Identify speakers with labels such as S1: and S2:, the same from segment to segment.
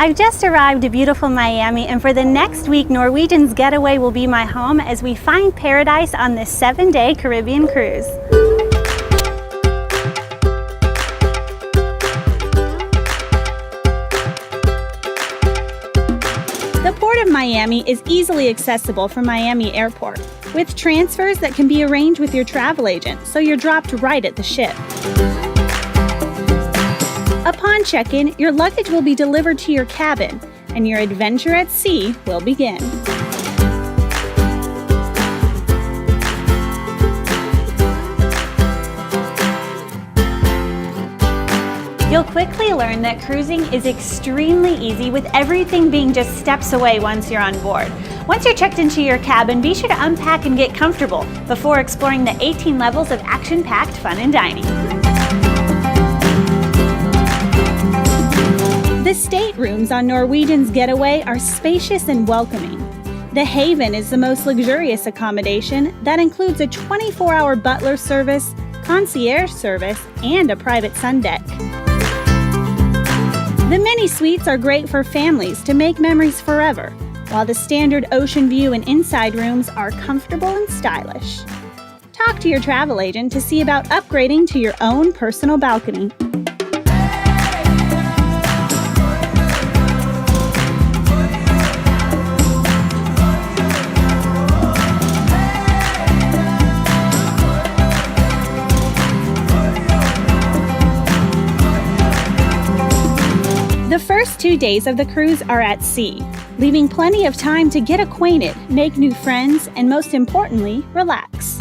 S1: I've just arrived at beautiful Miami, and for the next week, Norwegian's Getaway will be my home as we find paradise on this 7-day Caribbean cruise. The Port of Miami is easily accessible from Miami Airport, with transfers that can be arranged with your travel agent, so you're dropped right at the ship. Upon check-in, your luggage will be delivered to your cabin, and your adventure at sea will begin. You'll quickly learn that cruising is extremely easy, with everything being just steps away once you're on board. Once you're checked into your cabin, be sure to unpack and get comfortable before exploring the 18 levels of action-packed fun and dining. The staterooms on Norwegian's Getaway are spacious and welcoming. The Haven is the most luxurious accommodation that includes a 24-hour butler service, concierge service, and a private sun deck. The mini suites are great for families to make memories forever, while the standard ocean view and inside rooms are comfortable and stylish. Talk to your travel agent to see about upgrading to your own personal balcony. The first 2 days of the cruise are at sea, leaving plenty of time to get acquainted, make new friends, and most importantly, relax.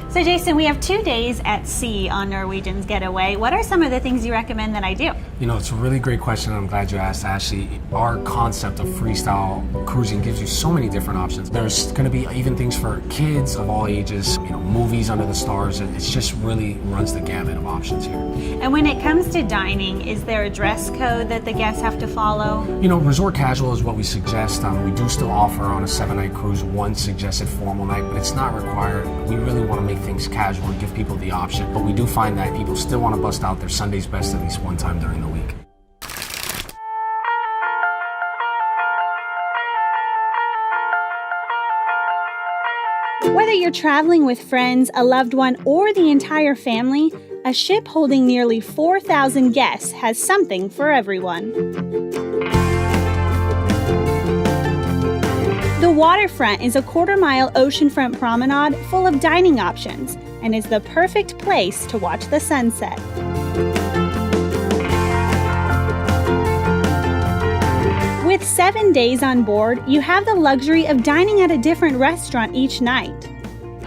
S1: So Jason, we have 2 days at sea on Norwegian's Getaway. What are some of the things you recommend that I do?
S2: You know, it's a really great question. I'm glad you asked, Ashley. Our concept of freestyle cruising gives you so many different options. There's going to be even things for kids of all ages, you know, movies under the stars. It's just really runs the gamut of options here.
S1: And when it comes to dining, is there a dress code that the guests have to follow?
S2: You know, resort casual is what we suggest. We do still offer on a 7-night cruise one suggested formal night, but it's not required. We really want to make things casual and give people the option, but we do find that people still want to bust out their Sunday's best at least one time during the week.
S1: Whether you're traveling with friends, a loved one, or the entire family, a ship holding nearly 4,000 guests has something for everyone. The waterfront is a quarter-mile oceanfront promenade full of dining options and is the perfect place to watch the sunset. With 7 days on board, you have the luxury of dining at a different restaurant each night.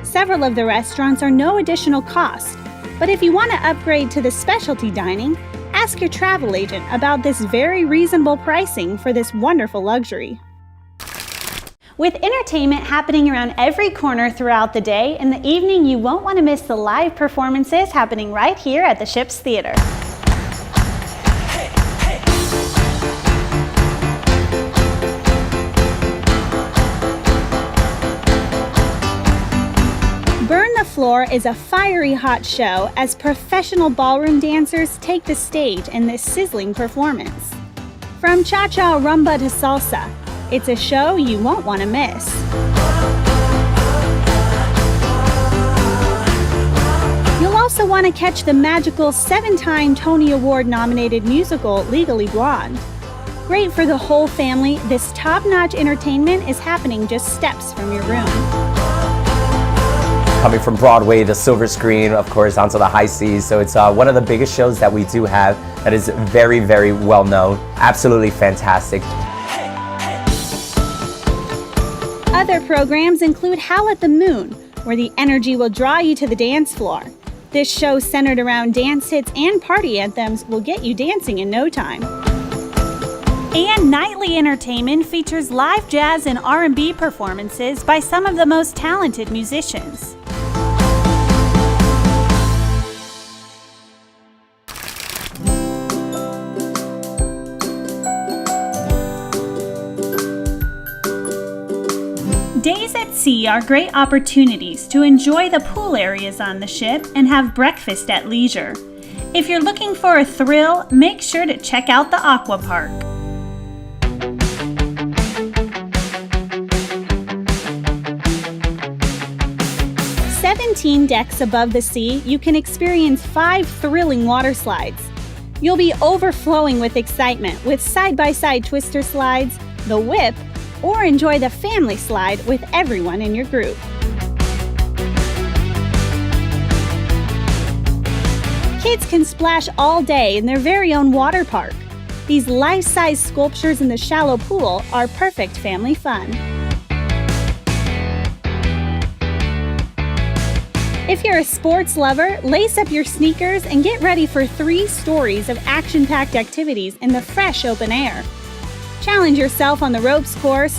S1: Several of the restaurants are no additional cost, but if you want to upgrade to the specialty dining, ask your travel agent about this very reasonable pricing for this wonderful luxury. With entertainment happening around every corner throughout the day, in the evening you won't want to miss the live performances happening right here at the ship's theater. Burn the Floor is a fiery hot show as professional ballroom dancers take the stage in this sizzling performance. From cha-cha, rumba to salsa, it's a show you won't want to miss. You'll also want to catch the magical 7-time Tony Award-nominated musical Legally Blonde. Great for the whole family, this top-notch entertainment is happening just steps from your room.
S3: Coming from Broadway, the silver screen, of course, onto the high seas. So it's one of the biggest shows that we do have that is very, very well known. Absolutely fantastic.
S1: Other programs include Howl at the Moon, where the energy will draw you to the dance floor. This show centered around dance hits and party anthems will get you dancing in no time. And nightly entertainment features live jazz and R&B performances by some of the most talented musicians. Days at sea are great opportunities to enjoy the pool areas on the ship and have breakfast at leisure. If you're looking for a thrill, make sure to check out the Aqua Park. "17 decks above the sea, you can experience 5 thrilling water slides. You'll be overflowing with excitement with side-by-side twister slides, the whip, or enjoy the family slide with everyone in your group. Kids can splash all day in their very own water park. These life-size sculptures in the shallow pool are perfect family fun. If you're a sports lover, lace up your sneakers and get ready for 3 stories of action-packed activities in the fresh open air. Challenge yourself on the ropes course,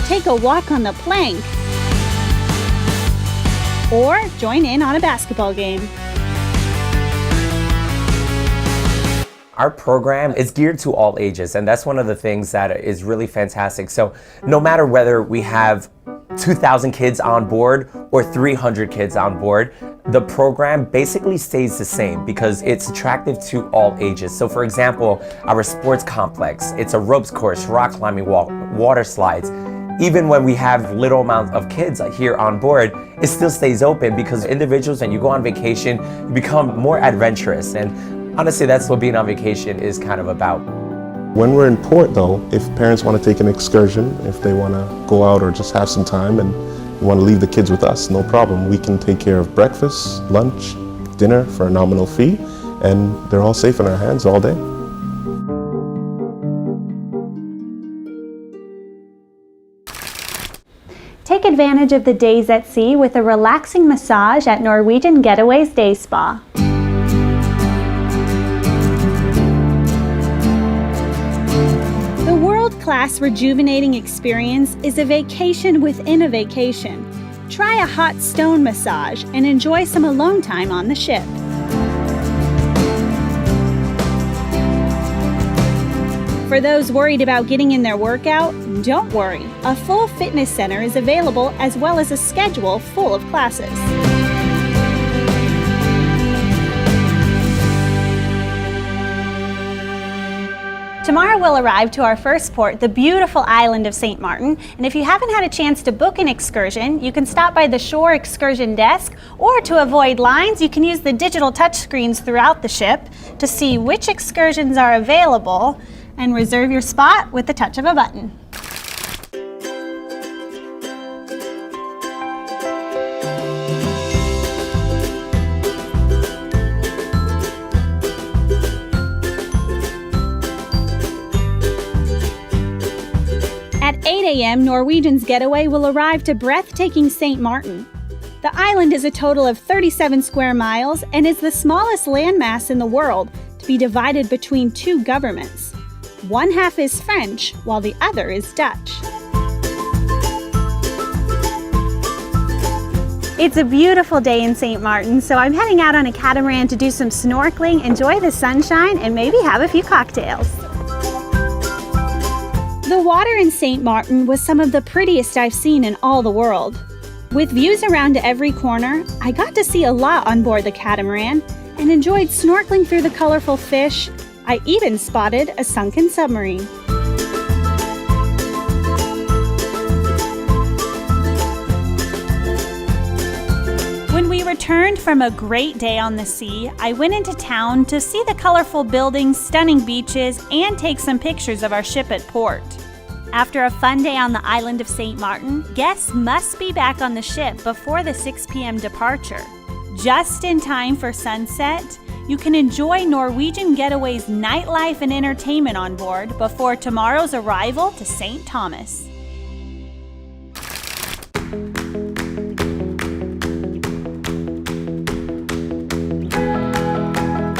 S1: take a walk on the plank, or join in on a basketball game.
S3: Our program is geared to all ages, and that's one of the things that is really fantastic. So no matter whether we have 2,000 kids on board or 300 kids on board, the program basically stays the same because it's attractive to all ages. So for example, our sports complex, it's a ropes course, rock climbing wall, water slides. Even when we have little amount of kids here on board, it still stays open because individuals, when you go on vacation, you become more adventurous. And honestly, that's what being on vacation is kind of about.
S4: When we're in port though, if parents want to take an excursion, if they want to go out or just have some time and want to leave the kids with us, no problem. We can take care of breakfast, lunch, dinner for a nominal fee, and they're all safe in our hands all day.
S1: Take advantage of the days at sea with a relaxing massage at Norwegian Getaway's Day Spa. The world-class rejuvenating experience is a vacation within a vacation. Try a hot stone massage and enjoy some alone time on the ship. For those worried about getting in their workout, don't worry. A full fitness center is available as well as a schedule full of classes. Tomorrow we'll arrive to our first port, the beautiful island of St. Maarten, and if you haven't had a chance to book an excursion, you can stop by the shore excursion desk, or to avoid lines, you can use the digital touchscreens throughout the ship to see which excursions are available and reserve your spot with the touch of a button. At 8 a.m., Norwegian's Getaway will arrive to breathtaking St. Maarten. The island is a total of 37 square miles and is the smallest landmass in the world to be divided between 2 governments. One half is French, while the other is Dutch. It's a beautiful day in St. Maarten, so I'm heading out on a catamaran to do some snorkeling, enjoy the sunshine, and maybe have a few cocktails. The water in St. Maarten was some of the prettiest I've seen in all the world. With views around every corner, I got to see a lot on board the catamaran and enjoyed snorkeling through the colorful fish. I even spotted a sunken submarine. When we returned from a great day on the sea, I went into town to see the colorful buildings, stunning beaches, and take some pictures of our ship at port. After a fun day on the island of St. Maarten, guests must be back on the ship before the 6 p.m. departure. Just in time for sunset, you can enjoy Norwegian Getaway's nightlife and entertainment on board before tomorrow's arrival to St. Thomas.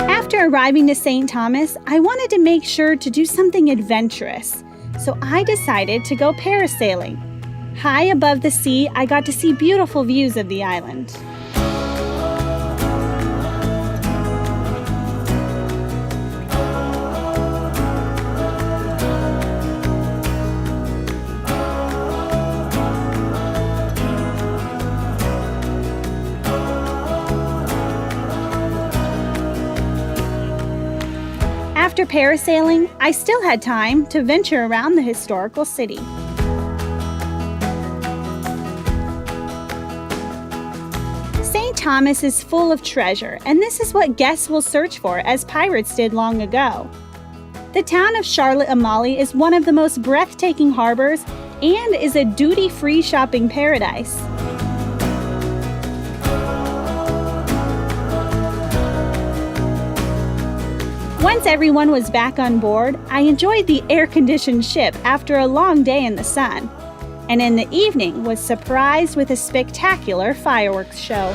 S1: After arriving to St. Thomas, I wanted to make sure to do something adventurous, so I decided to go parasailing. High above the sea, I got to see beautiful views of the island. parasailing, I still had time to venture around the historical city. St. Thomas is full of treasure, and this is what guests will search for as pirates did long ago. The town of Charlotte-Amalie is one of the most breathtaking harbors and is a duty-free shopping paradise. Once everyone was back on board, I enjoyed the air-conditioned ship after a long day in the sun, and in the evening was surprised with a spectacular fireworks show.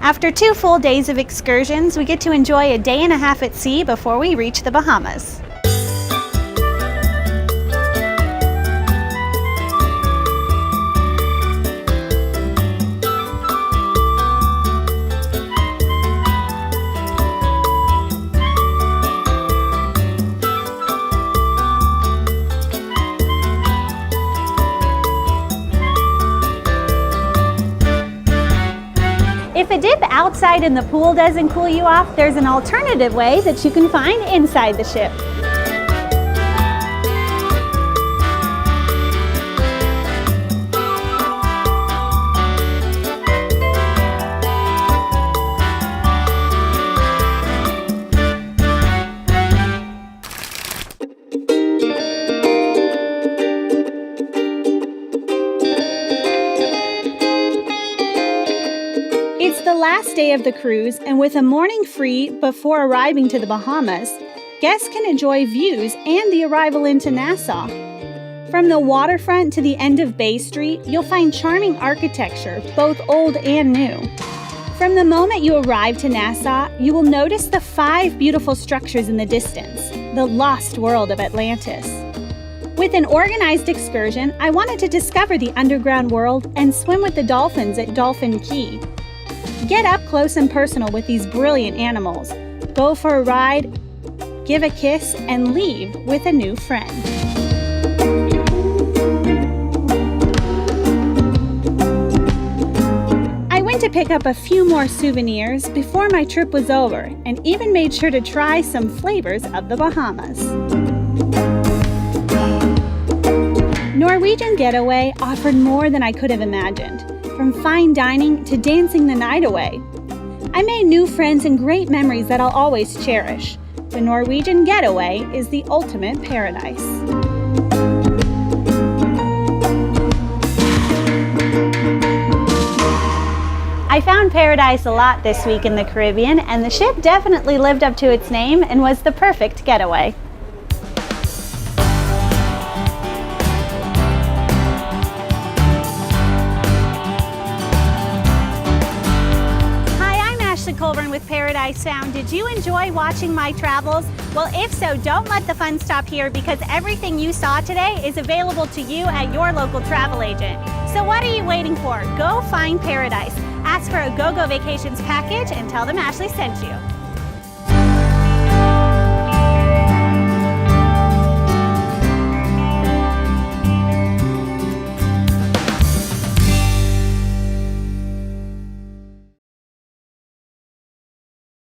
S1: After 2 full days of excursions, we get to enjoy a day and a half at sea before we reach the Bahamas. If a dip outside in the pool doesn't cool you off, there's an alternative way that you can find inside the ship. It's the last day of the cruise, and with a morning free before arriving to the Bahamas, guests can enjoy views and the arrival into Nassau. From the waterfront to the end of Bay Street, you'll find charming architecture, both old and new. From the moment you arrive to Nassau, you will notice the 5 beautiful structures in the distance, the lost world of Atlantis. With an organized excursion, I wanted to discover the underground world and swim with the dolphins at Dolphin Key. Get up close and personal with these brilliant animals. Go for a ride, give a kiss, and leave with a new friend. I went to pick up a few more souvenirs before my trip was over, and even made sure to try some flavors of the Bahamas. Norwegian Getaway offered more than I could have imagined. From fine dining to dancing the night away. I made new friends and great memories that I'll always cherish. The Norwegian Getaway is the ultimate paradise. I found paradise a lot this week in the Caribbean, and the ship definitely lived up to its name and was the perfect getaway. Ashley Colburn with Paradise Found. Did you enjoy watching my travels? Well, if so, don't let the fun stop here, because everything you saw today is available to you at your local travel agent. So what are you waiting for? Go find paradise. Ask for a GoGo Vacations package and tell them Ashley sent you.